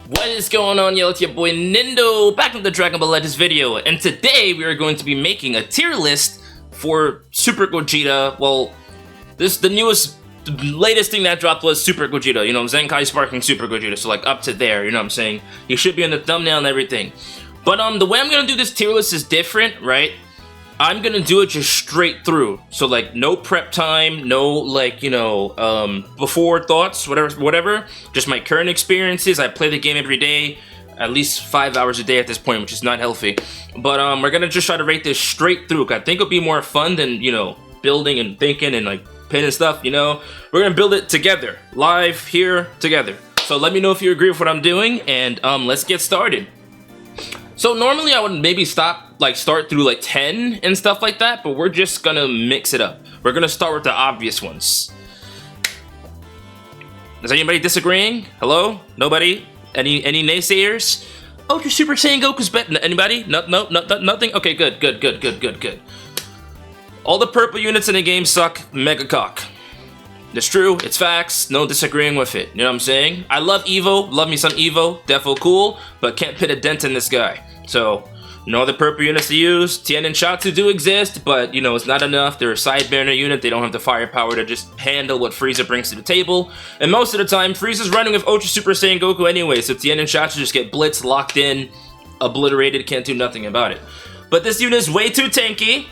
What is going on, y'all? It's your boy Nindo, back with the Dragon Ball Legends video, and today we are going to be making a tier list for Super Gogeta. Well, the latest thing that dropped was Super Gogeta, you know, Zenkai Sparking Super Gogeta, so like up to there, you know what I'm saying? You should be in the thumbnail and everything. But the way I'm gonna do this tier list is different, right? I'm gonna do it just straight through, so like no prep time, no like, you know, before thoughts, whatever, just my current experiences. I play the game every day, at least 5 hours a day at this point, which is not healthy. But we're gonna just try to rate this straight through. I think it'll be more fun than, you know, building and thinking and like pinning stuff, you know. We're gonna build it together, live here together. So let me know if you agree with what I'm doing, and let's get started. So normally I would maybe start through like 10 and stuff like that, but we're just gonna mix it up. We're gonna start with the obvious ones. Is anybody disagreeing? Hello? Nobody? Any naysayers? Oh, your Super Saiyan Goku's better. Anybody? No, nothing? Okay, good. All the purple units in the game suck mega cock. It's true, it's facts, no disagreeing with it, you know what I'm saying? I love Evo, love me some Evo, defo cool, but can't put a dent in this guy. So, no other purple units to use. Tien and Shatsu do exist, but you know, it's not enough. They're a side banner unit, they don't have the firepower to just handle what Frieza brings to the table. And most of the time, Frieza's running with Ultra Super Saiyan Goku anyway, so Tien and Shatsu just get blitzed, locked in, obliterated, can't do nothing about it. But this unit is way too tanky.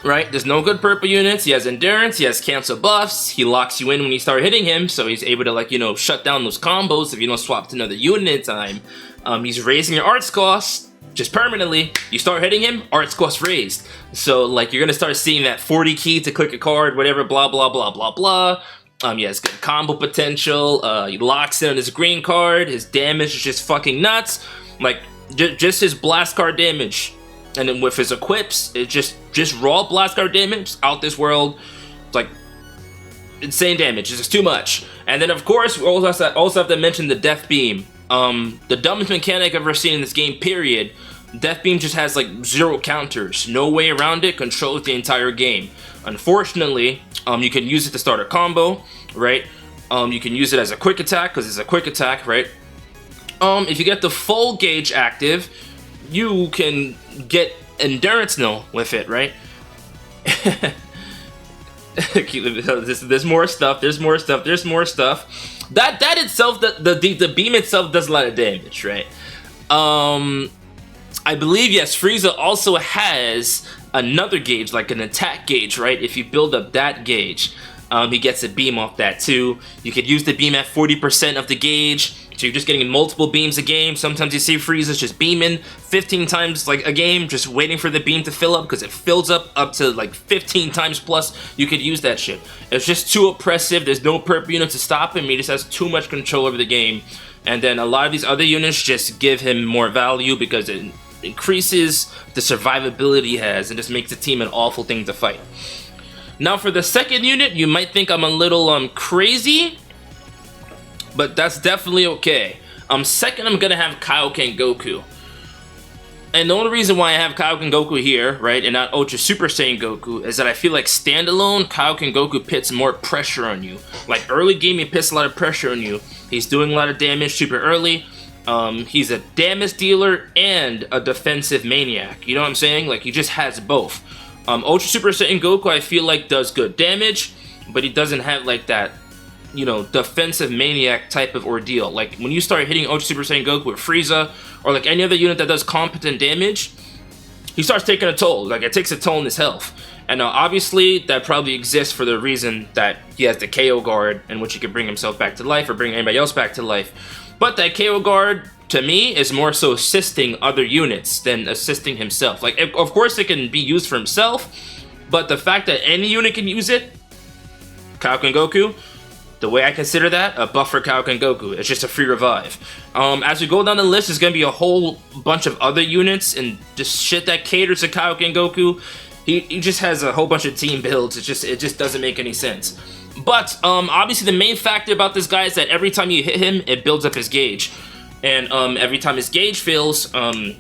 Right, there's no good purple units. He has endurance, he has cancel buffs, he locks you in when you start hitting him, so he's able to, like, you know, shut down those combos if you don't swap to another unit in time. He's raising your arts cost just permanently. You start hitting him, arts cost raised. So like you're gonna start seeing that 40 key to click a card, whatever, blah blah blah blah blah. He has good combo potential. He locks in on his green card. His damage is just fucking nuts. Like just his blast card damage. And then with his equips, it's just raw blast card damage out this world. It's like insane damage. It's just too much. And then of course we also have to mention the Death Beam. The dumbest mechanic I've ever seen in this game, period. Death Beam just has like 0 counters. No way around it, controls the entire game. Unfortunately, you can use it to start a combo, right? You can use it as a quick attack, because it's a quick attack, right? If you get the full gauge active, you can get endurance nil with it, right? There's more stuff. That itself, the beam itself does a lot of damage, right? I believe, yes, Frieza also has another gauge, like an attack gauge, right? If you build up that gauge, he gets a beam off that too. You could use the beam at 40% of the gauge, so you're just getting multiple beams a game. Sometimes you see Frieza's just beaming 15 times like a game, just waiting for the beam to fill up, because it fills up to like 15 times plus. You could use that shit. It's just too oppressive. There's no purple unit to stop him. He just has too much control over the game. And then a lot of these other units just give him more value because it increases the survivability he has and just makes the team an awful thing to fight. Now for the second unit, you might think I'm a little crazy, but that's definitely okay. Second, I'm gonna have Kaio-Ken Goku. And the only reason why I have Kaio-Ken Goku here, right, and not Ultra Super Saiyan Goku, is that I feel like standalone, Kaio-Ken Goku puts more pressure on you. Like early game, he puts a lot of pressure on you. He's doing a lot of damage super early. He's a damage dealer and a defensive maniac. You know what I'm saying? Like he just has both. Ultra Super Saiyan Goku, I feel like does good damage, but he doesn't have like that, you know, defensive maniac type of ordeal. Like when you start hitting Ultra Super Saiyan Goku with Frieza, or like any other unit that does competent damage, he starts taking a toll. Like it takes a toll in his health. And obviously that probably exists for the reason that he has the KO guard, in which he can bring himself back to life or bring anybody else back to life. But that KO guard, to me, is more so assisting other units than assisting himself. Like, of course it can be used for himself, but the fact that any unit can use it, Kaio-Ken Goku, the way I consider that, a buff for Kaio-Ken Goku. It's just a free revive. As we go down the list, there's going to be a whole bunch of other units and just shit that caters to Kaio-Ken Goku. He just has a whole bunch of team builds. It just doesn't make any sense. But obviously the main factor about this guy is that every time you hit him, it builds up his gauge. And every time his gauge fills, he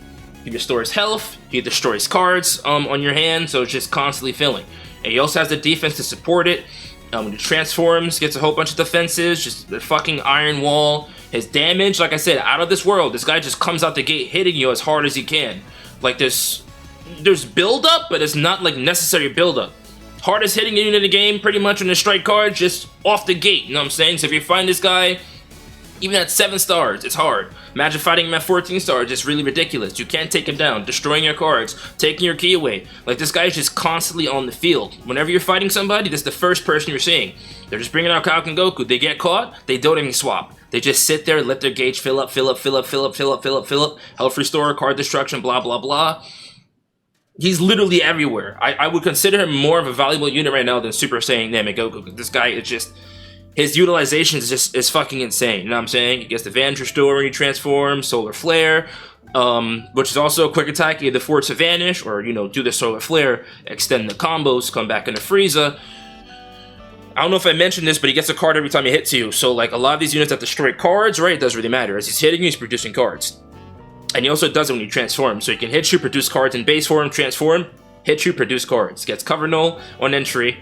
restores health, he destroys cards on your hand, so it's just constantly filling. And he also has the defense to support it. When he transforms, gets a whole bunch of defenses, just the fucking Iron Wall. His damage, like I said, out of this world. This guy just comes out the gate hitting you as hard as he can. Like there's build up, but it's not like necessary build up. Hardest hitting unit in the game, pretty much on the strike card, just off the gate. You know what I'm saying? So if you find this guy, even at 7 stars, it's hard. Imagine fighting him at 14 stars, it's really ridiculous. You can't take him down, destroying your cards, taking your key away. Like this guy is just constantly on the field. Whenever you're fighting somebody, that's the first person you're seeing. They're just bringing out Kaio-Ken Goku. They get caught, they don't even swap. They just sit there, let their gauge fill up, fill up, fill up, fill up, fill up, fill up, fill up. Health restore, card destruction, blah, blah, blah. He's literally everywhere. I would consider him more of a valuable unit right now than Super Saiyan Namek Goku. This guy is just, his utilization is fucking insane. You know what I'm saying? He gets the Vanish Restore when he transforms, Solar Flare, which is also a quick attack, either force a Vanish or, you know, do the Solar Flare, extend the combos, come back into Frieza. I don't know if I mentioned this, but he gets a card every time he hits you. So, like, a lot of these units that destroy cards, right, it doesn't really matter. As he's hitting you, he's producing cards. And he also does it when you transform. So he can hit you, produce cards in base form, transform, hit you, produce cards. Gets cover null on entry,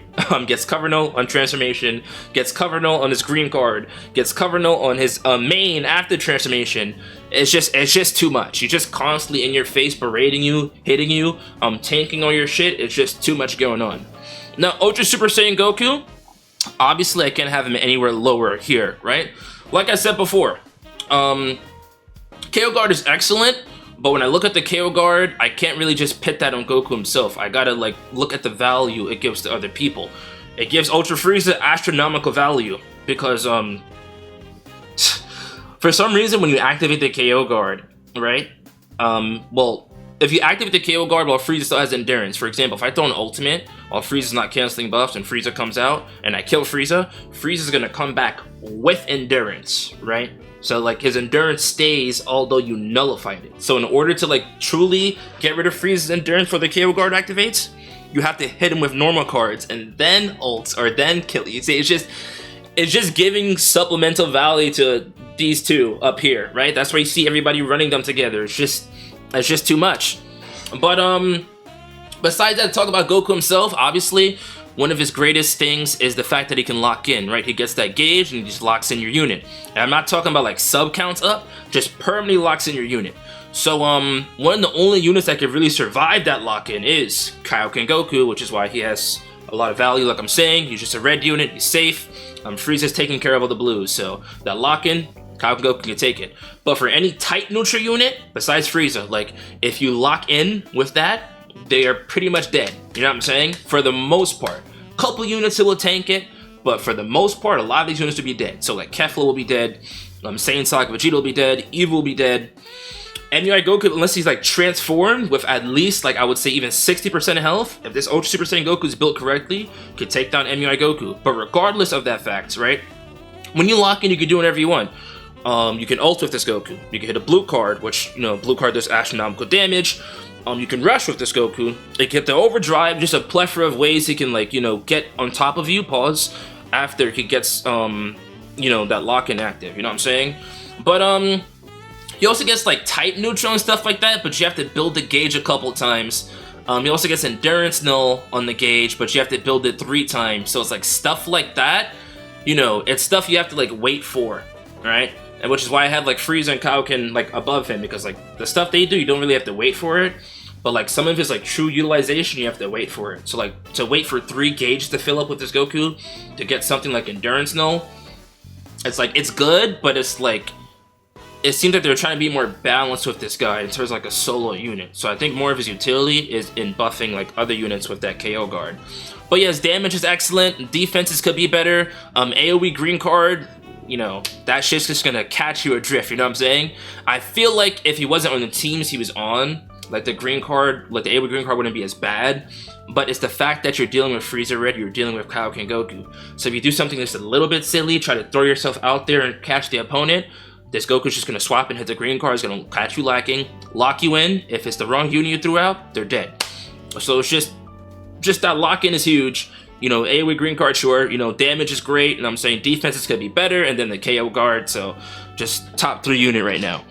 gets cover null on transformation, gets cover null on his green card, gets cover null on his main after transformation. It's just too much. He's just constantly in your face, berating you, hitting you, tanking all your shit. It's just too much going on. Now, Ultra Super Saiyan Goku, obviously I can't have him anywhere lower here, right? Like I said before, KO Guard is excellent, but when I look at the KO Guard, I can't really just pit that on Goku himself. I gotta like look at the value it gives to other people. It gives Ultra Frieza astronomical value because for some reason when you activate the KO Guard, right? Well, if you activate the KO Guard while Frieza still has endurance, for example, if I throw an ultimate while Frieza's not canceling buffs and Frieza comes out and I kill Frieza, Frieza's gonna come back with endurance, right? So like his endurance stays although you nullified it. So in order to like truly get rid of Frieza's endurance before the KO Guard activates, you have to hit him with normal cards and then ults or then kill you. See, it's just giving supplemental value to these two up here, right? That's why you see everybody running them together. It's just too much. But besides that, talk about Goku himself, obviously one of his greatest things is the fact that he can lock in, right? He gets that gauge and he just locks in your unit. And I'm not talking about like sub counts up, just permanently locks in your unit. So one of the only units that can really survive that lock-in is Kaio-Ken Goku, which is why he has a lot of value, like I'm saying. He's just a red unit, he's safe. Frieza's taking care of all the blues, so that lock-in, Kaio-Ken Goku can take it. But for any tight neutral unit, besides Frieza, like if you lock in with that, they are pretty much dead. You know what I'm saying? For the most part. Couple units that will tank it, but for the most part, a lot of these units will be dead. So like Kefla will be dead, Saiyan Saga Vegito will be dead, Eva will be dead. MUI Goku, unless he's like transformed with at least like I would say even 60% of health, if this Ultra Super Saiyan Goku is built correctly, could take down MUI Goku. But regardless of that fact, right? When you lock in, you can do whatever you want. You can ult with this Goku. You can hit a blue card, which, you know, blue card does astronomical damage. You can rush with this Goku. You can hit the overdrive, just a plethora of ways he can, like, you know, get on top of you, pause, after he gets, you know, that lock-in active, you know what I'm saying? But, he also gets, like, type neutral and stuff like that, but you have to build the gauge a couple times. He also gets endurance null on the gauge, but you have to build it 3 times. So it's, like, stuff like that, you know, it's stuff you have to, like, wait for, right? And which is why I have, like, Frieza and Kaio-Ken, like, above him, because, like, the stuff they do, you don't really have to wait for it. But, like, some of his, like, true utilization, you have to wait for it. So, like, to wait for 3 gauges to fill up with this Goku to get something like endurance null, it's, like, it's good, but it's, like, it seems like they're trying to be more balanced with this guy in terms of, like, a solo unit. So I think more of his utility is in buffing, like, other units with that KO guard. But, yeah, his damage is excellent. Defenses could be better. AoE green card, you know, that shit's just gonna catch you adrift, you know what I'm saying? I feel like if he wasn't on the teams he was on, like the green card, like the AoE green card wouldn't be as bad, but it's the fact that you're dealing with Frieza Red, you're dealing with Kaio-Ken Goku. So if you do something that's a little bit silly, try to throw yourself out there and catch the opponent, this Goku's just gonna swap and hit the green card, it's gonna catch you lacking, lock you in. If it's the wrong unit you threw out, they're dead. So it's just that lock-in is huge. You know, AoE green card, sure, you know, damage is great, and I'm saying defenses could be better, and then the KO guard, so just top 3 unit right now.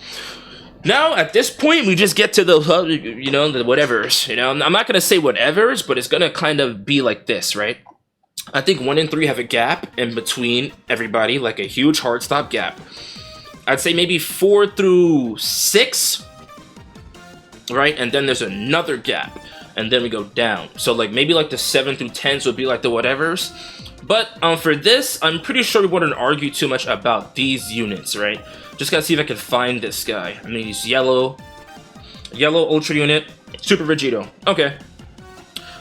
Now, at this point, we just get to the, you know, the whatevers, you know. I'm not going to say whatevers, but it's going to kind of be like this, right? I think 1 and 3 have a gap in between everybody, like a huge hard stop gap. I'd say maybe 4 through 6, right? And then there's another gap, and then we go down. So like maybe like the 7 through 10s would be like the whatevers. But for this, I'm pretty sure we wouldn't argue too much about these units, right? Just gotta see if I can find this guy. I mean, he's yellow Ultra unit, Super Vegito. Okay.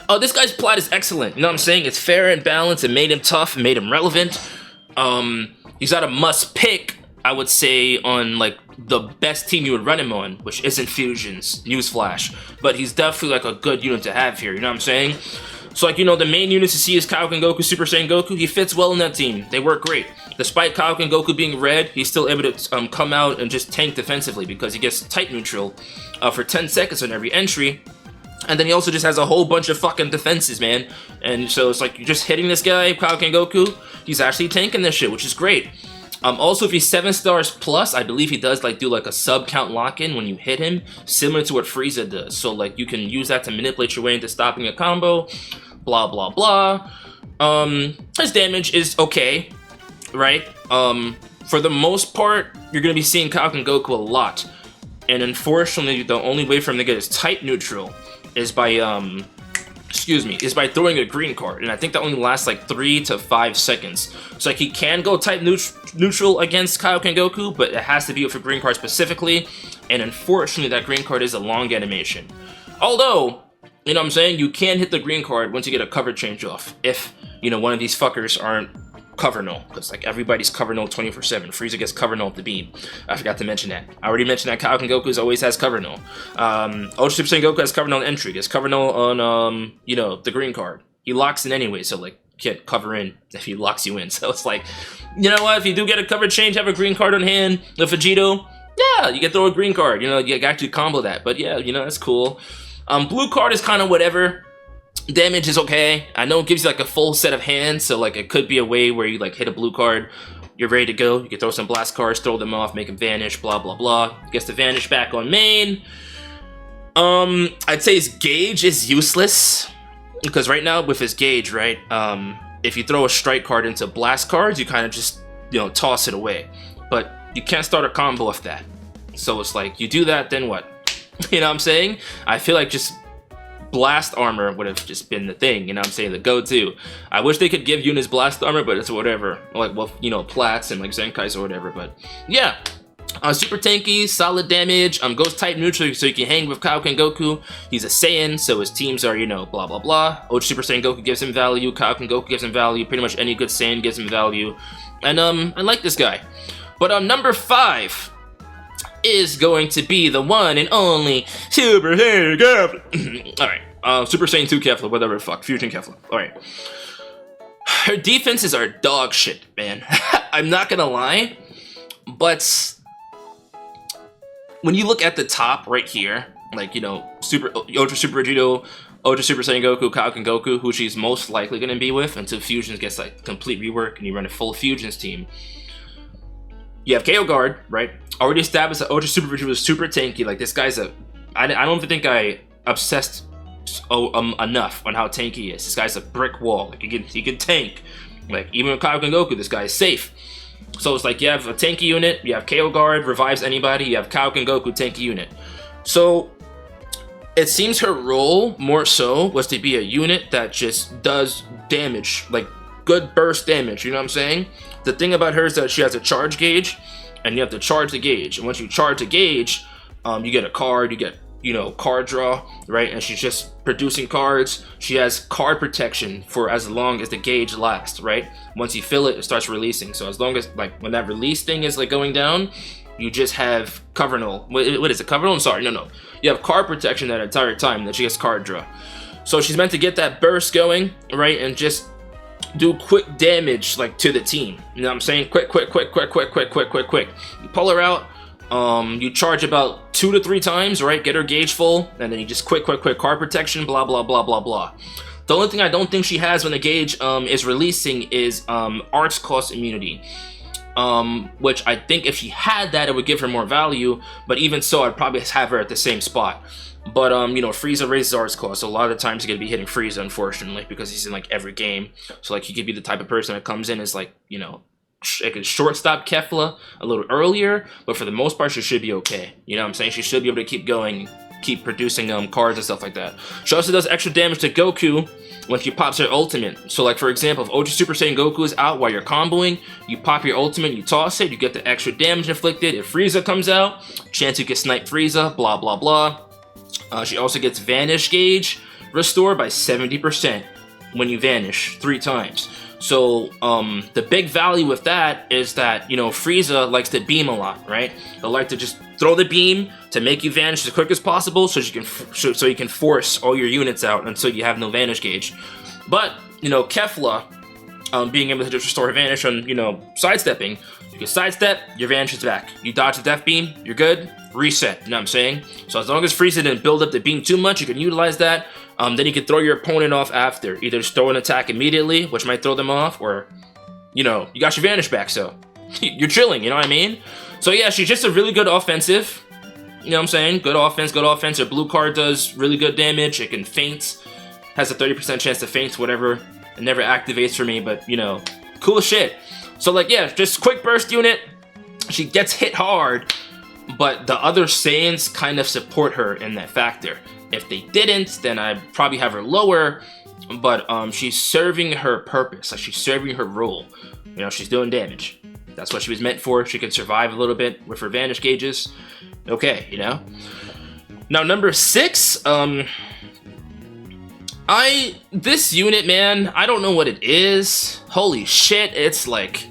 Oh, this guy's plot is excellent. You know what I'm saying? It's fair and balanced. It made him tough. It made him relevant. He's not a must pick, I would say, on like the best team you would run him on, which isn't Fusions. Newsflash. But he's definitely like a good unit to have here. You know what I'm saying? So like, you know, the main units to see is Kaio-Ken Goku, Super Saiyan Goku. He fits well in that team. They work great. Despite Kaio-Ken Goku being red, he's still able to come out and just tank defensively because he gets type neutral for 10 seconds on every entry. And then he also just has a whole bunch of fucking defenses, man. And so it's like you're just hitting this guy, Kaio-Ken Goku. He's actually tanking this shit, which is great. Also, if he's 7 stars plus, I believe he does like do like a sub count lock-in when you hit him, similar to what Frieza does. So like you can use that to manipulate your way into stopping a combo, blah blah blah. His damage is okay, right? For the most part, you're gonna be seeing Kaio-Ken Goku a lot, and unfortunately, the only way for him to get his type neutral is by throwing a green card, and I think that only lasts like 3 to 5 seconds. So like he can go type neutral against Kaio-Ken Goku, but it has to be for green card specifically, and unfortunately that green card is a long animation. Although, you know what I'm saying, you can hit the green card once you get a cover change off, if, you know, one of these fuckers aren't cover null, because like everybody's cover null 24/7. Frieza gets cover null at the beam. I forgot to mention that. I already mentioned that Kaio-Ken Goku always has cover null. Ultra Super Saiyan Goku has cover null on entry. Gets cover null on you know, the green card. He locks in anyway, so like can't cover in if he locks you in. So it's like, you know what? If you do get a cover change, have a green card on hand. The Vegito, yeah, you can throw a green card. You know, you can actually combo that. But yeah, you know, that's cool. Blue card is kind of whatever. Damage is okay. I know it gives you like a full set of hands, so like it could be a way where you like hit a blue card, you're ready to go. You can throw some blast cards, throw them off, make them vanish, blah blah blah. Gets to vanish back on main. I'd say his gauge is useless because right now with his gauge, right, if you throw a strike card into blast cards, you kind of just, you know, toss it away. But you can't start a combo with that. So it's like you do that, then what? You know what I'm saying? I feel like just blast armor would have just been the thing, you know what I'm saying, the go-to. I wish they could give units blast armor, but it's whatever. Like, well, you know, plats and like Zenkais or whatever, but yeah. Super tanky, solid damage, goes type neutral so you can hang with Kaio-Ken Goku. He's a Saiyan, so his teams are, you know, blah blah blah. Ultra Super Saiyan Goku gives him value, Kaio-Ken Goku gives him value, pretty much any good Saiyan gives him value. And I like this guy. But number 5 is going to be the one and only Super Saiyan Kefla. Alright, Super Saiyan 2 Kefla, whatever the fuck, Fusion Kefla. Alright. Her defenses are dog shit, man. I'm not gonna lie, but when you look at the top right here, like, you know, Ultra Super Vegito, Ultra Super Saiyan Goku, Kaio-Ken Goku, who she's most likely gonna be with until Fusions gets like complete rework and you run a full Fusions team. You have KO Guard, right? Already established that Ultra Super Vegeta was super tanky. Like, this guy's I don't think I obsessed enough on how tanky he is. This guy's a brick wall. Like, he can tank. Like, even with Kaio-Ken Goku, this guy is safe. So it's like, you have a tanky unit, you have KO Guard, revives anybody, you have Kaio-Ken Goku, tanky unit. So it seems her role, more so, was to be a unit that just does damage. Like, good burst damage, you know what I'm saying? The thing about her is that she has a charge gauge, and you have to charge the gauge. And once you charge the gauge, you get a card, you get, you know, card draw, right? And she's just producing cards. She has card protection for as long as the gauge lasts, right? Once you fill it, it starts releasing. So as long as, like, when that release thing is, like, going down, you just have cover null. What is it, cover null? I'm sorry, no. You have card protection that entire time, that she gets card draw. So she's meant to get that burst going, right? And just do quick damage, like, to the team. You know what I'm saying? Quick. You pull her out, you charge about 2 to 3 times, right? Get her gauge full, and then you just quick card protection, blah blah blah blah blah. The only thing I don't think she has when the gauge is releasing is arts cost immunity, which I think if she had that, it would give her more value. But even so, I'd probably have her at the same spot. But you know, Frieza raises arts cost, so a lot of the times you're gonna be hitting Frieza, unfortunately, because he's in like every game. So like, he could be the type of person that comes in as like, you know, shortstop Kefla a little earlier, but for the most part, she should be okay. You know what I'm saying? She should be able to keep going, keep producing cards and stuff like that. She also does extra damage to Goku when she pops her ultimate. So like for example, if Ultra Super Saiyan Goku is out while you're comboing, you pop your ultimate, you toss it, you get the extra damage inflicted. If Frieza comes out, chance you can snipe Frieza, blah blah blah. She also gets Vanish Gauge restored by 70% when you vanish 3 times. So the big value with that is that, you know, Frieza likes to beam a lot, right? They'll like to just throw the beam to make you vanish as quick as possible, so you can force all your units out until you have no Vanish Gauge. But, you know, Kefla, being able to just restore Vanish on, you know, sidestepping, you can sidestep, your Vanish is back. You dodge the Death Beam, you're good, reset, you know what I'm saying? So as long as Frieza didn't build up the beam too much, you can utilize that. Then you can throw your opponent off after. Either just throw an attack immediately, which might throw them off, or, you know, you got your Vanish back, so you're chilling, you know what I mean? So yeah, she's just a really good offensive. You know what I'm saying? Good offense, good offense. Her blue card does really good damage. It can feint. Has a 30% chance to feint, whatever. It never activates for me, but, you know, cool shit. So, like, yeah, just quick burst unit. She gets hit hard, but the other Saiyans kind of support her in that factor. If they didn't, then I'd probably have her lower, but she's serving her purpose. Like, she's serving her role. You know, she's doing damage. That's what she was meant for. She can survive a little bit with her Vanish Gauges. Okay, you know? Now, number 6, this unit, man, I don't know what it is. Holy shit, it's like...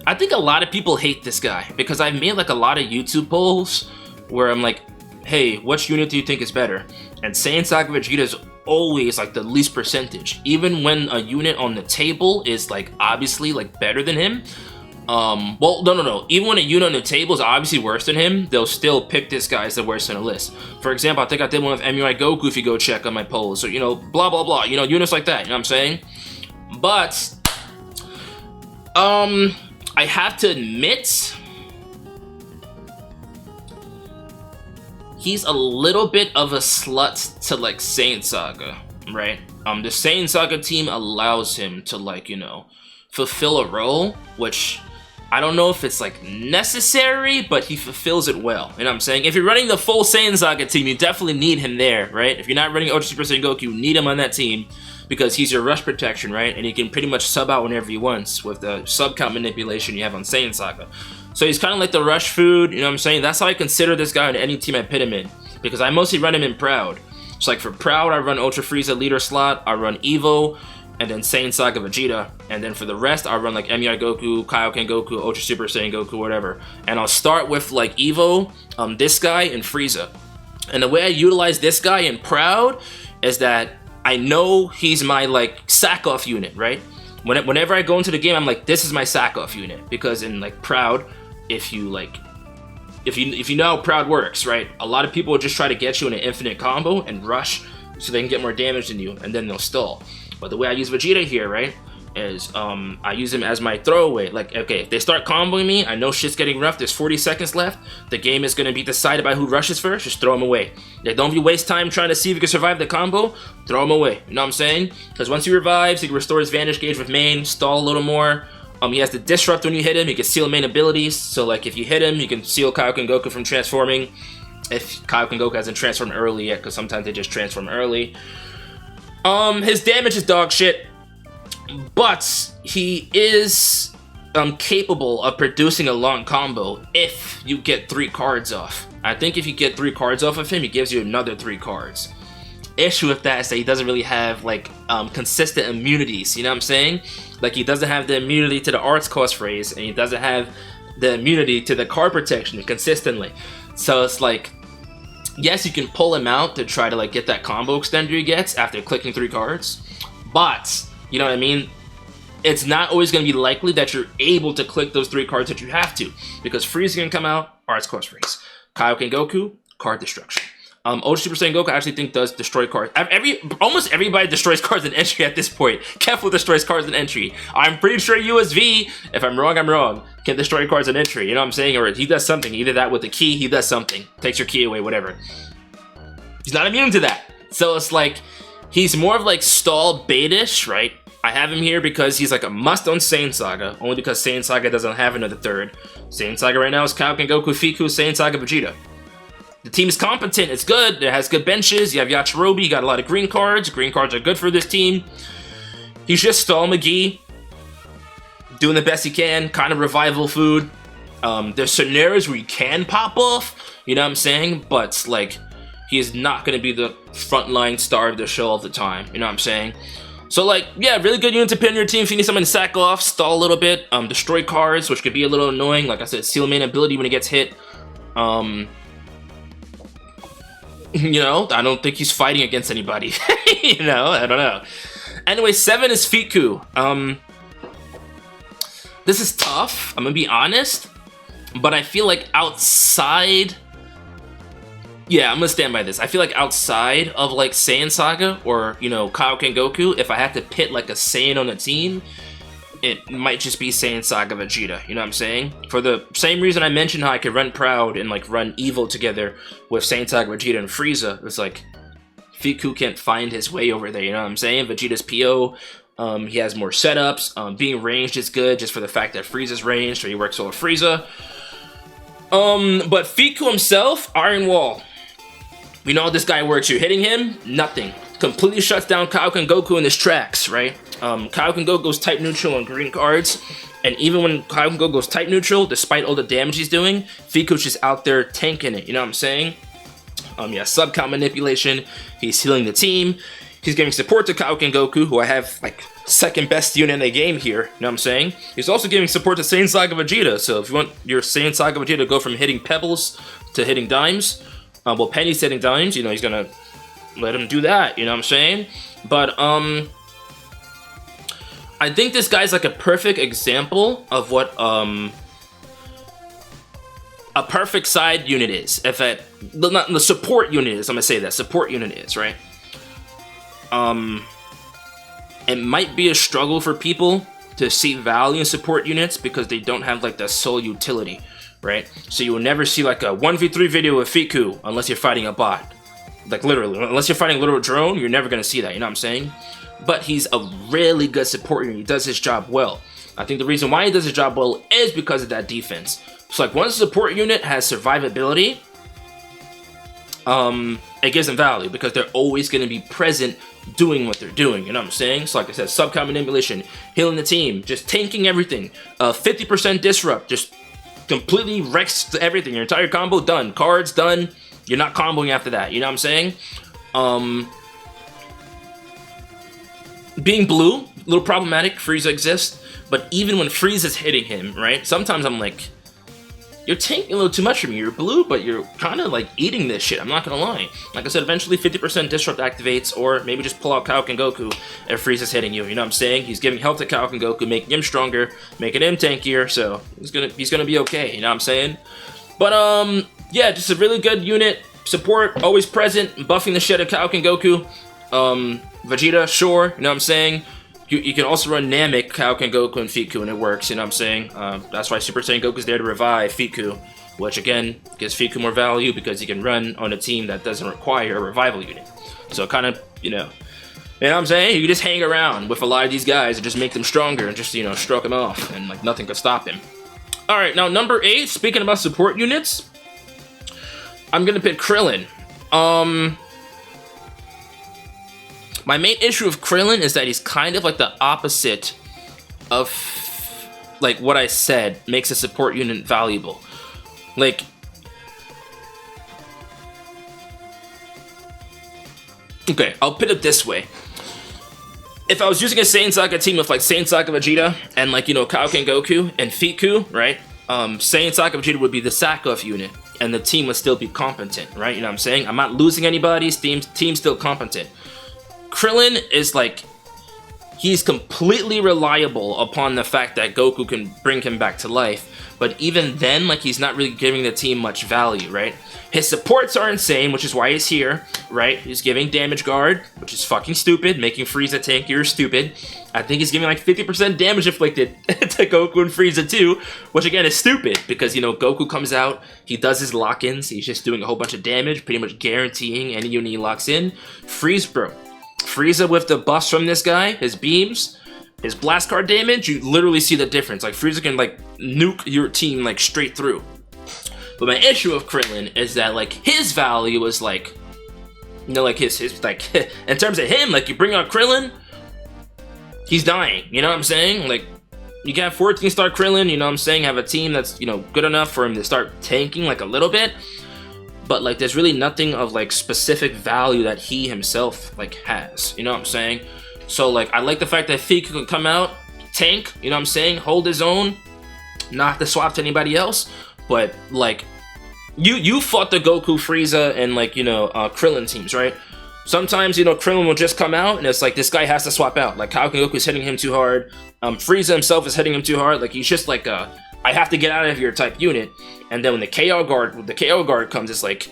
I think a lot of people hate this guy, because I've made, like, a lot of YouTube polls where I'm like, hey, which unit do you think is better? And Saiyan Saga Vegeta is always like the least percentage. Even when a unit on the table is like obviously like better than him, well, no. Even when a unit on the table is obviously worse than him, they'll still pick this guy as the worst on the list. For example, I think I did one with MUI Goku if you go check on my polls. So, you know, blah, blah, blah. You know, units like that, you know what I'm saying? But, I have to admit, he's a little bit of a slut to, like, Saiyan Saga, right? The Saiyan Saga team allows him to, like, you know, fulfill a role, which I don't know if it's, like, necessary, but he fulfills it well, you know what I'm saying? If you're running the full Saiyan Saga team, you definitely need him there, right? If you're not running Ultra Super Saiyan Goku, you need him on that team, because he's your rush protection, right? And he can pretty much sub out whenever he wants with the sub count manipulation you have on Saiyan Saga. So he's kind of like the rush food, you know what I'm saying? That's how I consider this guy on any team I pit him in, because I mostly run him in Proud. So like for Proud, I run Ultra Frieza leader slot, I run Evo, and then Saiyan Saga Vegeta. And then for the rest, I run like MUI Goku, Kaio-Ken Goku, Ultra Super Saiyan Goku, whatever. And I'll start with like Evo, this guy, and Frieza. And the way I utilize this guy in Proud is that I know he's my like sack-off unit, right? Whenever I go into the game, I'm like, this is my sack-off unit. Because in like Proud, if you know how Proud works, right? A lot of people will just try to get you in an infinite combo and rush so they can get more damage than you, and then they'll stall. But the way I use Vegeta here, right, is I use him as my throwaway. Like, okay, if they start comboing me, I know shit's getting rough, there's 40 seconds left, the game is going to be decided by who rushes first, just throw him away. Like, don't you waste time trying to see if you can survive the combo, throw him away, you know what I'm saying? Because once he revives, he can restore his Vanish Gauge with main, stall a little more. He has the disrupt when you hit him. He can seal main abilities. So like if you hit him, you can seal Kaio-Ken Goku from transforming. If Kaio-Ken Goku hasn't transformed early yet, because sometimes they just transform early. His damage is dog shit, but he is capable of producing a long combo if you get 3 cards off. I think if you get 3 cards off of him, he gives you another 3 cards. Issue with that is that he doesn't really have like consistent immunities, you know what I'm saying? Like he doesn't have the immunity to the arts cost phrase, and he doesn't have the immunity to the card protection consistently. So it's like, yes, you can pull him out to try to like get that combo extender he gets after clicking 3 cards, but you know what I mean? It's not always going to be likely that you're able to click those 3 cards that you have to, because Frieza can come out, arts cost freeze. Kaio-Ken Goku, card destruction. Ultra Super Saiyan Goku I actually think does destroy cards. Almost everybody destroys cards in entry at this point. Kefla destroys cards in entry. I'm pretty sure USV, if I'm wrong, I'm wrong, can destroy cards in entry. You know what I'm saying? Or he does something. Either that with the key, he does something. Takes your key away, whatever. He's not immune to that. So it's like, he's more of like stall baitish, right? I have him here because he's like a must on Saiyan Saga, only because Saiyan Saga doesn't have another third. Saiyan Saga right now is Kaio-Ken Goku, Fiku, Saiyan Saga, Vegeta. The team is competent, it's good, it has good benches, you have Yachirobe, you got a lot of green cards are good for this team. He's just Stall McGee, doing the best he can, kind of revival food. There's scenarios where he can pop off, you know what I'm saying? But, like, he is not going to be the frontline star of the show all the time, you know what I'm saying? So, like, yeah, really good unit to put in your team if you need someone to sack off, stall a little bit, destroy cards, which could be a little annoying. Like I said, seal main ability when he gets hit. You know, I don't think he's fighting against anybody. You know, I don't know. Anyway, 7 is Fiku. This is tough, I'm gonna be honest. But I feel like outside... Yeah, I'm gonna stand by this. I feel like outside of, like, Saiyan Saga or, you know, Kaio-Ken Goku, if I had to pit, like, a Saiyan on a team, it might just be Saiyan Saga Vegeta, you know what I'm saying? For the same reason I mentioned how I could run Proud and, like, run Evil together with Saiyan Saga Vegeta and Frieza. It's like, Fiku can't find his way over there, you know what I'm saying? Vegeta's PO, he has more setups, being ranged is good just for the fact that Frieza's ranged, so he works all with Frieza. But Fiku himself, Iron Wall. We know how this guy works. You're hitting him, nothing. Completely shuts down Kaio-Ken Goku in his tracks, right? Kaio-Ken Goku goes type neutral on green cards, and even when Kaio-Ken Goku goes type neutral, despite all the damage he's doing, Fiku's just out there tanking it, you know what I'm saying? Yeah, sub-count manipulation, he's healing the team, he's giving support to Kaio-Ken Goku, who I have, like, second best unit in the game here, you know what I'm saying? He's also giving support to Saiyan Saga Vegeta, so if you want your Saiyan Saga Vegeta to go from hitting pebbles to hitting dimes, well, Penny's hitting dimes, you know, he's gonna let him do that, you know what I'm saying? But, I think this guy's like a perfect example of what, a perfect side unit is. If not the support unit is, I'm gonna say that, support unit is, right? It might be a struggle for people to see value in support units because they don't have, like, the sole utility, right? So you will never see, like, a 1v3 video of Fiku unless you're fighting a bot. Like, literally, unless you're fighting a literal drone, you're never gonna see that, you know what I'm saying? But he's a really good support unit. He does his job well. I think the reason why he does his job well is because of that defense. So, like, once a support unit has survivability, it gives them value because they're always going to be present doing what they're doing, you know what I'm saying? So, like I said, sub-count manipulation, healing the team, just tanking everything, 50% disrupt, just completely wrecks everything. Your entire combo done, cards done, you're not comboing after that, you know what I'm saying? Being blue, a little problematic, Frieza exists, but even when Frieza's hitting him, right, sometimes I'm like, you're tanking a little too much for me. You're blue, but you're kind of, like, eating this shit. I'm not gonna lie. Like I said, eventually 50% Disrupt activates, or maybe just pull out Kaio-Ken Goku if Frieza's hitting you. You know what I'm saying? He's giving health to Kaio-Ken Goku, making him stronger, making him tankier, so he's gonna be okay. You know what I'm saying? But, yeah, just a really good unit. Support, always present, buffing the shit out of Kaio-Ken Goku. Vegeta, sure, you know what I'm saying? You can also run Namek, Kaio-Ken Goku, and Fiku, and it works, you know what I'm saying? That's why Super Saiyan Goku's there to revive Fiku, which, again, gives Fiku more value because he can run on a team that doesn't require a revival unit. So, kind of, you know what I'm saying? You can just hang around with a lot of these guys and just make them stronger and just, you know, stroke them off, and, like, nothing could stop him. Alright, now, number 8, speaking about support units, I'm gonna pick Krillin. My main issue with Krillin is that he's kind of like the opposite of, like, what I said makes a support unit valuable. Like, okay, I'll put it this way. If I was using a Saiyan Saga team with, like, Saiyan Saga Vegeta and, like, you know, Kaio-Ken Goku and Fiku, right? Saiyan Saga Vegeta would be the sack-off unit, and the team would still be competent, right? You know what I'm saying? I'm not losing anybody, team's still competent. Krillin is, like, he's completely reliable upon the fact that Goku can bring him back to life, but even then, like, he's not really giving the team much value, right? His supports are insane, which is why he's here, right? He's giving damage guard, which is fucking stupid, making Frieza tankier is stupid. I think he's giving, like, 50% damage inflicted to Goku and Frieza too, which again is stupid, because, you know, Goku comes out, he does his lock-ins, he's just doing a whole bunch of damage, pretty much guaranteeing any unit he locks in. Frieza with the buffs from this guy, his beams, his blast card damage, you literally see the difference. Like Frieza can like nuke your team like straight through. But my issue with Krillin is that like his value is like, you know, like his like in terms of him, like you bring out Krillin, he's dying. You know what I'm saying? Like you can have 14-star Krillin, you know what I'm saying, have a team that's, you know, good enough for him to start tanking like a little bit. But like there's really nothing of like specific value that he himself like has. You know what I'm saying? So like I like the fact that Fiku can come out, tank, you know what I'm saying, hold his own, not have to swap to anybody else. But like you fought the Goku, Frieza, and like, you know, Krillin teams, right? Sometimes, you know, Krillin will just come out and it's like this guy has to swap out. Like Kaio-Ken Goku is hitting him too hard. Frieza himself is hitting him too hard. Like he's just like I have to get out of here type unit. And then when the KO guard comes, it's like,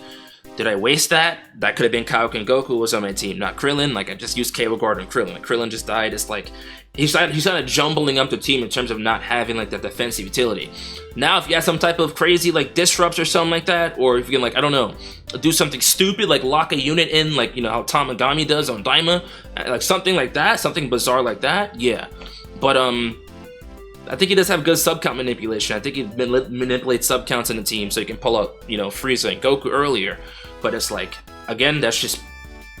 did I waste that? That could have been Kaio-Ken Goku was on my team, not Krillin. Like I just used KO guard on Krillin. Like Krillin just died. It's like he's kind of jumbling up the team in terms of not having like that defensive utility. Now if you have some type of crazy like disrupts or something like that, or if you can like, I don't know, do something stupid like lock a unit in, like, you know, how Tamagami does on Daima, like something like that, something bizarre like that, yeah. But I think he does have good sub count manipulation. I think he manipulates sub counts in the team so he can pull out, you know, Frieza and Goku earlier. But it's like, again, that's just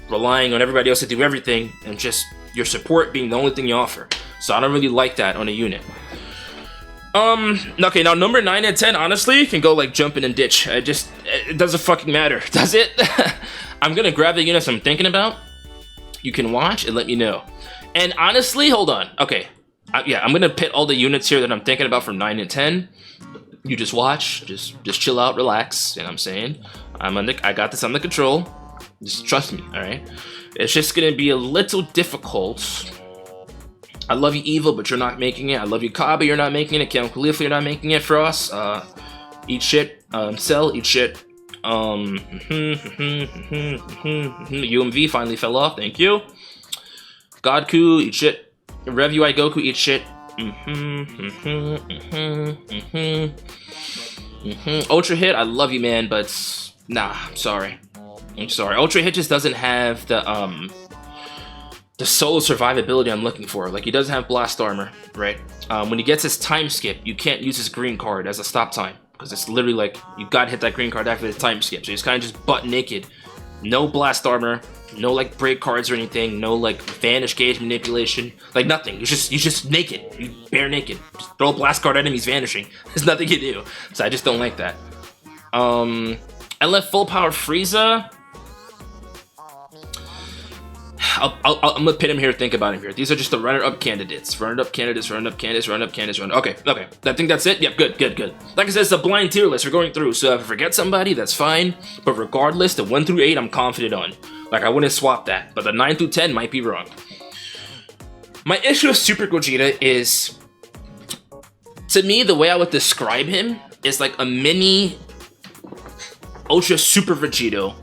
relying on everybody else to do everything and just your support being the only thing you offer. So I don't really like that on a unit. Okay, now number 9 and 10, honestly, can go like jump in and ditch. It doesn't fucking matter, does it? I'm gonna grab the units I'm thinking about. You can watch and let me know. And honestly, hold on. Okay, yeah, I'm gonna pit all the units here that I'm thinking about from 9 and 10. You just watch, just chill out, relax. You know what I'm saying? I got this under control. Just trust me, all right? It's just gonna be a little difficult. I love you, Evil, but you're not making it. I love you, Kaba, you're not making it. Count Khalifa, you're not making it for us. Eat shit. Cell, eat shit. UMV finally fell off. Thank you. Godku, eat shit. Rev UI Goku, eat shit. Ultra Hit, I love you, man, but nah, I'm sorry. Ultra Hit just doesn't have the solo survivability I'm looking for. Like, he doesn't have blast armor, right? When he gets his time skip, you can't use his green card as a stop time, because it's literally like you gotta hit that green card after the time skip. So he's kind of just butt naked, no blast armor, no like break cards or anything, no like vanish gauge manipulation, like nothing. You're just naked, you bare naked. Just throw a blast card at him, he's vanishing. There's nothing you do. So I just don't like that. I left full power Frieza. I'm gonna pit him here, think about him here. These are just the runner-up candidates. Runner-up candidates. Okay. I think that's it. Yep, good. Like I said, it's a blind tier list we're going through, so if I forget somebody, that's fine. But regardless, the 1 through 8, I'm confident on. Like, I wouldn't swap that. But the 9 through 10 might be wrong. My issue with Super Gogeta is, to me, the way I would describe him is like a mini Ultra Super Vegito,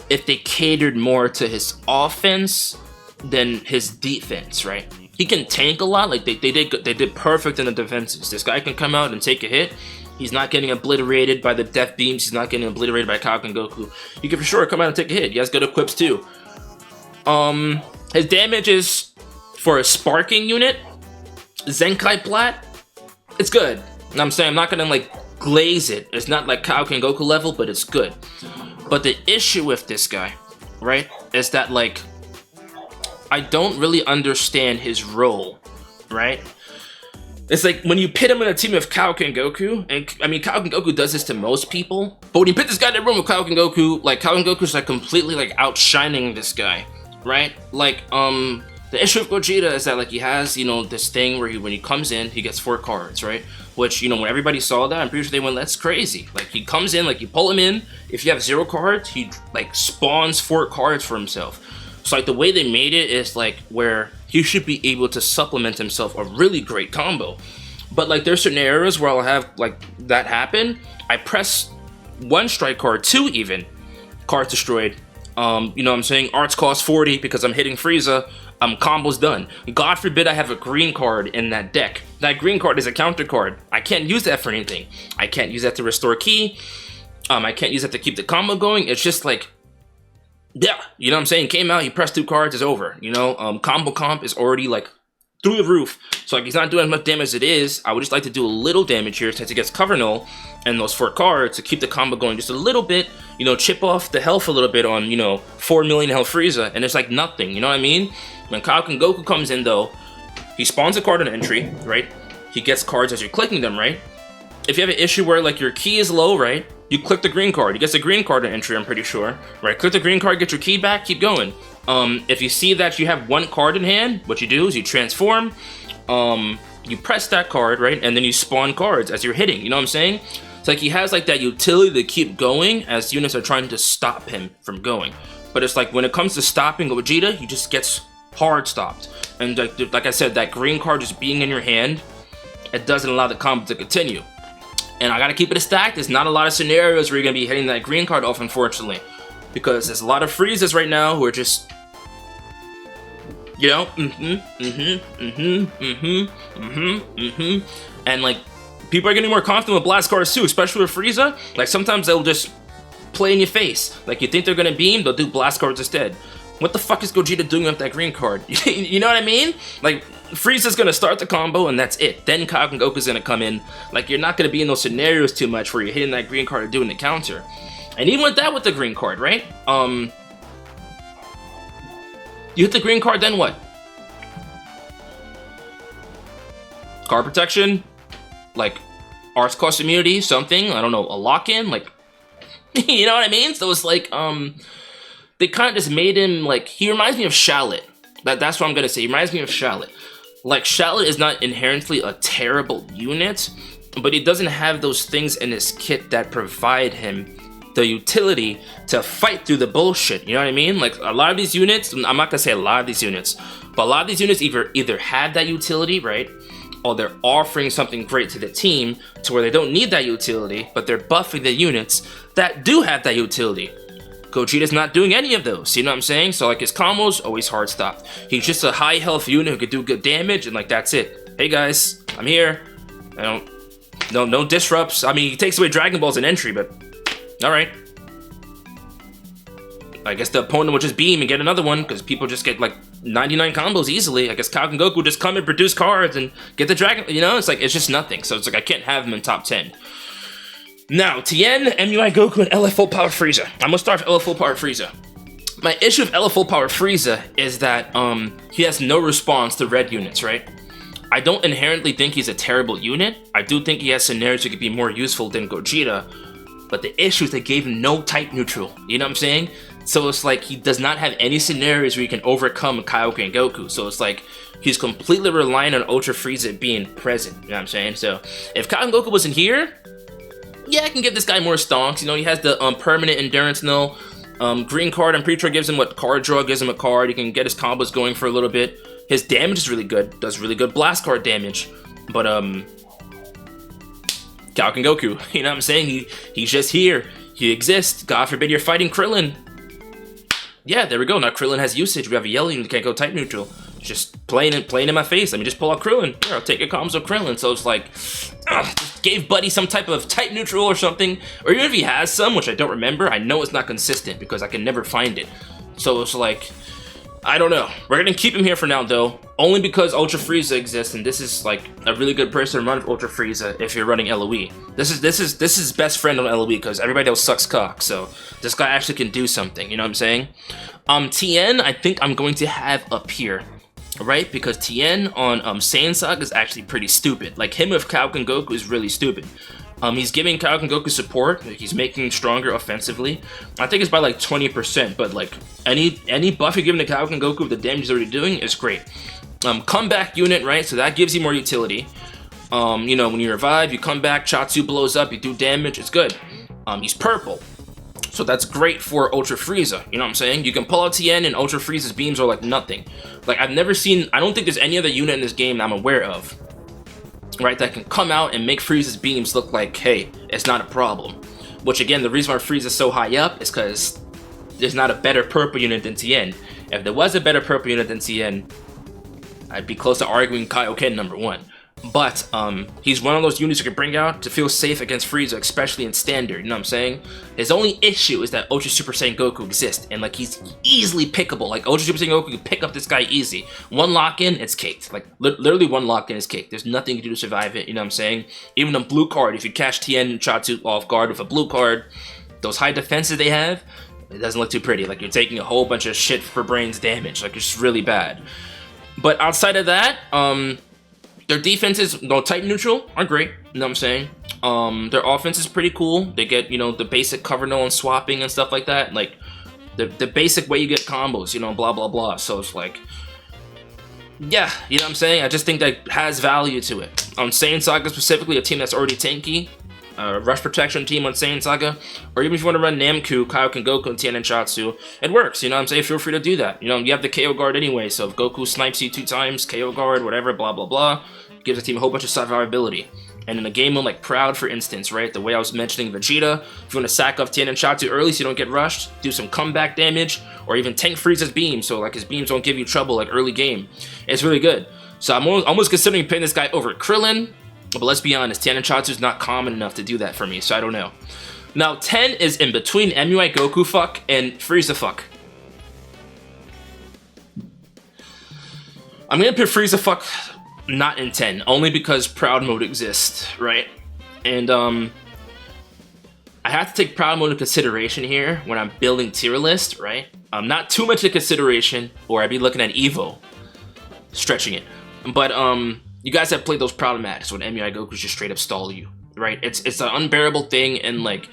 if they catered more to his offense than his defense, right? He can tank a lot. Like they did perfect in the defenses. This guy can come out and take a hit. He's not getting obliterated by the death beams. He's not getting obliterated by Kaio-Ken Goku. You can for sure come out and take a hit. He has good equips too. His damage is, for a sparking unit, Zenkai plat, it's good. And I'm saying I'm not gonna like glaze it. It's not like Kaio-Ken Goku level, but it's good. But the issue with this guy, right, is that, like, I don't really understand his role, right? It's like, when you pit him in a team of Kaio-Ken Goku, and, I mean, Kaio-Ken Goku does this to most people, but when you pit this guy in the room with Kaio-Ken Goku, like, Kaio-Ken Goku's, like, completely, like, outshining this guy, right? Like, the issue with Gogeta is that, like, he has, you know, this thing where when he comes in, he gets 4 cards, right? Which, you know, when everybody saw that, I'm pretty sure they went, that's crazy. Like, he comes in, like, you pull him in, if you have 0 cards, he, like, spawns 4 cards for himself. So, like, the way they made it is, like, where he should be able to supplement himself a really great combo. But, like, there's certain areas where I'll have, like, that happen. I press 1 strike card, 2 even, cards destroyed. You know what I'm saying? Arts cost 40 because I'm hitting Frieza. Combo's done. God forbid I have a green card in that deck. That green card is a counter card. I can't use that for anything. I can't use that to restore ki. I can't use that to keep the combo going. It's just like, yeah, you know what I'm saying? Came out, he pressed 2 cards, it's over. You know, combo comp is already like through the roof. So like he's not doing as much damage as it is. I would just like to do a little damage here since he gets cover null and those 4 cards to keep the combo going just a little bit, you know, chip off the health a little bit on, you know, 4 million health Frieza, and it's like nothing, you know what I mean? When Kaio-Ken Goku comes in though, he spawns a card on entry, right? He gets cards as you're clicking them, right? If you have an issue where like your key is low, right? You click the green card. He gets a green card on entry, I'm pretty sure, right? Click the green card, get your key back, keep going. If you see that you have 1 card in hand, what you do is you transform, you press that card, right? And then you spawn cards as you're hitting, you know what I'm saying? It's like he has like that utility to keep going as units are trying to stop him from going. But it's like when it comes to stopping Vegeta, he just gets hard stopped. And like I said, that green card just being in your hand, it doesn't allow the combo to continue. And I gotta keep it stacked. There's not a lot of scenarios where you're gonna be hitting that green card off, unfortunately. Because there's a lot of Friezas right now who are just, you know, and like, people are getting more confident with blast cards too, especially with Frieza. Like sometimes they'll just play in your face. Like you think they're gonna beam, they'll do blast cards instead. What the fuck is Gogeta doing with that green card? You know what I mean? Like, Frieza's gonna start the combo and that's it. Then Kaio-Ken Goku's gonna come in. Like, you're not gonna be in those scenarios too much where you're hitting that green card and doing the counter. And even with that, with the green card, right? You hit the green card, then what? Card protection? Like, arts cost immunity, something? I don't know, a lock-in? Like, you know what I mean? So it's like, they kind of just made him, like, he reminds me of Shallot. That's what I'm gonna say. He reminds me of Shallot. Like, Shallot is not inherently a terrible unit, but he doesn't have those things in his kit that provide him the utility to fight through the bullshit, you know what I mean? Like, a lot of these units, I'm not gonna say a lot of these units, but a lot of these units either have that utility, right? Or they're offering something great to the team to where they don't need that utility, but they're buffing the units that do have that utility. Gogeta's not doing any of those, you know what I'm saying? So like his combos, always hard stopped. He's just a high health unit who could do good damage and like that's it. Hey guys, I'm here. No disrupts. I mean, he takes away Dragon Balls in entry, but alright. I guess the opponent will just beam and get another one because people just get like 99 combos easily. I guess Kaio-Ken Goku just come and produce cards and get the Dragon, you know? It's like, it's just nothing. So it's like, I can't have him in top 10. Now, Tien, MUI Goku, and LF Full Power Frieza. I'm gonna start with LF Full Power Frieza. My issue with LF Full Power Frieza is that he has no response to red units, right? I don't inherently think he's a terrible unit. I do think he has scenarios that could be more useful than Gogeta, but the issue is they gave him no type neutral, you know what I'm saying? So it's like he does not have any scenarios where he can overcome Kaio-Ken Goku. So it's like he's completely relying on Ultra Frieza being present, you know what I'm saying? So if Kaio-Ken Goku wasn't here, yeah, I can give this guy more stonks. You know, he has the permanent endurance null. Green card, I'm pretty sure gives him what card draw, gives him a card. He can get his combos going for a little bit. His damage is really good, does really good blast card damage. But Kaio-Ken Goku, you know what I'm saying? He's just here. He exists. God forbid you're fighting Krillin. Yeah, there we go. Now Krillin has usage. We have a yellow unit that can't go type neutral. Just playing in my face. Let me just pull out Krillin. Here, I'll take your combos with Krillin. So it's like, just gave Buddy some type of type neutral or something. Or even if he has some, which I don't remember, I know it's not consistent because I can never find it. So it's like, I don't know. We're gonna keep him here for now though, only because Ultra Frieza exists, and this is like a really good person to run with Ultra Frieza if you're running LOE. This is best friend on LOE because everybody else sucks cock. So this guy actually can do something. You know what I'm saying? Tien, I think I'm going to have up here. Right, because Tien on Saiyan Saga is actually pretty stupid. Like him with Kaio-Ken Goku is really stupid. He's giving Kaio-Ken Goku support. He's making him stronger offensively. I think it's by like 20%, but like any buff you're giving to Kaio-Ken Goku with the damage he's already doing is great. Comeback unit, right? So that gives you more utility. You know, when you revive, you come back, Chatsu blows up, you do damage, it's good. He's purple. So that's great for Ultra Frieza, you know what I'm saying? You can pull out Tien and Ultra Frieza's beams are like nothing. Like I've never seen, I don't think there's any other unit in this game that I'm aware of, right, that can come out and make Frieza's beams look like, hey, it's not a problem. Which again, the reason why Frieza's so high up is because there's not a better purple unit than Tien. If there was a better purple unit than Tien, I'd be close to arguing Kaio-Ken #1. But he's one of those units you can bring out to feel safe against Frieza, especially in standard, you know what I'm saying? His only issue is that Ultra Super Saiyan Goku exists, and like he's easily pickable. Like Ultra Super Saiyan Goku can pick up this guy easy. One lock-in, it's caked. Like literally one lock-in is caked. There's nothing you can do to survive it, you know what I'm saying? Even a blue card, if you catch Tien and Chatsu off guard with a blue card, those high defenses they have, it doesn't look too pretty. Like you're taking a whole bunch of shit for brains damage. Like it's really bad. But outside of that, their defenses, though type neutral, are great. You know what I'm saying? Their offense is pretty cool. They get, you know, the basic cover no and swapping and stuff like that. Like, the basic way you get combos, you know, blah, blah, blah. So it's like, yeah, you know what I'm saying? I just think that has value to it. On Saiyan Saga specifically, a team that's already tanky, rush protection team on Saiyan Saga, or even if you want to run Namku, Kaio-Ken Goku, and Tien and Chatsu, it works, you know what I'm saying? Feel free to do that. You know, you have the KO guard anyway, so if Goku snipes you 2 times, KO guard, whatever, blah, blah, blah, gives the team a whole bunch of survivability. And in a game mode like Proud, for instance, right, the way I was mentioning Vegeta, if you want to sack off Tien and Chatsu early so you don't get rushed, do some comeback damage, or even tank Frieza's beams, so like his beams don't give you trouble like early game, it's really good. So I'm almost considering putting this guy over Krillin, but let's be honest, Tien and Chatsu is not common enough to do that for me, so I don't know. Now, 10 is in between MUI Goku fuck and Frieza fuck. I'm gonna put Frieza fuck not in 10, only because Proud mode exists, right? And I have to take Proud mode into consideration here when I'm building tier list, right? Not too much into consideration, or I'd be looking at Evo, stretching it. But you guys have played those Proud matches when MUI Goku's just straight up stall you, right? It's an unbearable thing, and like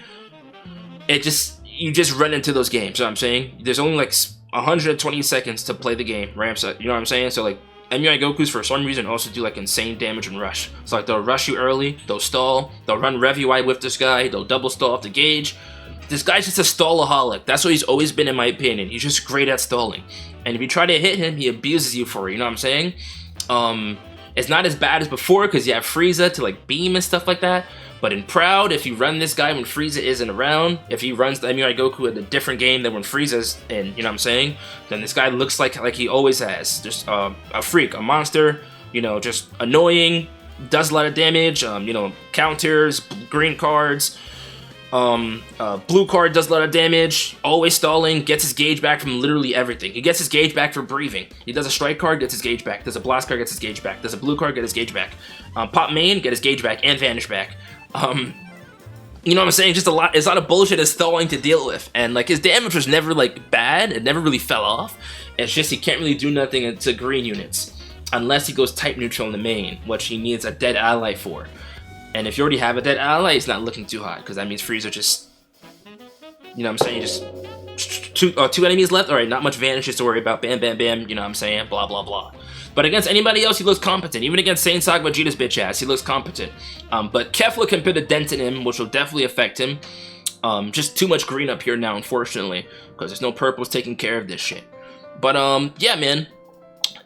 you just run into those games. You know what I'm saying? There's only like 120 seconds to play the game, right? So, you know what I'm saying? So like MUI Goku's for some reason also do like insane damage and rush. So like they'll rush you early, they'll stall, they'll run Rev UI with this guy, they'll double stall off the gauge. This guy's just a stallaholic. That's what he's always been in my opinion. He's just great at stalling. And if you try to hit him, he abuses you for it, you know what I'm saying? It's not as bad as before because you have Frieza to like beam and stuff like that. But in Proud, if you run this guy when Frieza isn't around, if he runs the MUI Goku in a different game than when Frieza's in, you know what I'm saying? Then this guy looks like he always has. Just a freak, a monster, you know, just annoying, does a lot of damage, you know, counters, green cards, blue card does a lot of damage, always stalling, gets his gauge back from literally everything. He gets his gauge back for breathing. He does a strike card, gets his gauge back. Does a blast card, gets his gauge back. Does a blue card, get his gauge back. Pop main, get his gauge back and vanish back. You know what I'm saying? Just it's a lot of bullshit and stalling to deal with. And like his damage was never like bad, it never really fell off. It's just he can't really do nothing to green units. Unless he goes type neutral in the main, which he needs a dead ally for. And if you already have a dead ally, it's not looking too hot, because that means Frieza just, you know what I'm saying, just two enemies left. Alright, not much vanishes to worry about. Bam, bam, bam, you know what I'm saying, blah, blah, blah. But against anybody else, he looks competent. Even against Saiyan Saga Vegeta's bitch ass, he looks competent. But Kefla can put a dent in him, which will definitely affect him. Just too much green up here now, unfortunately, because there's no purples taking care of this shit. But yeah, man.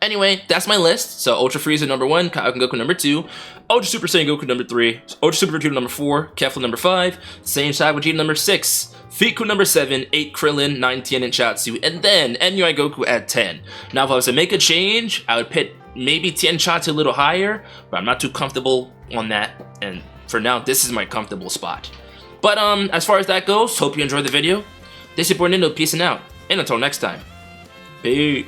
Anyway, that's my list. So Ultra Frieza number 1, Kaio-Ken Goku number 2, Ultra Super Saiyan Goku number 3, Ultra Super Vegeta number 4, Kefla number 5, Saiyan Saga Vegeta number 6, Fiku number 7, 8 Krillin, 9 Tien and Chatsu, and then MUI Goku at 10. Now if I was to make a change, I would put maybe Tien Chatsu a little higher, but I'm not too comfortable on that, and for now, this is my comfortable spot. But as far as that goes, hope you enjoyed the video. This is your boy Nindo, peace and out, and until next time, peace.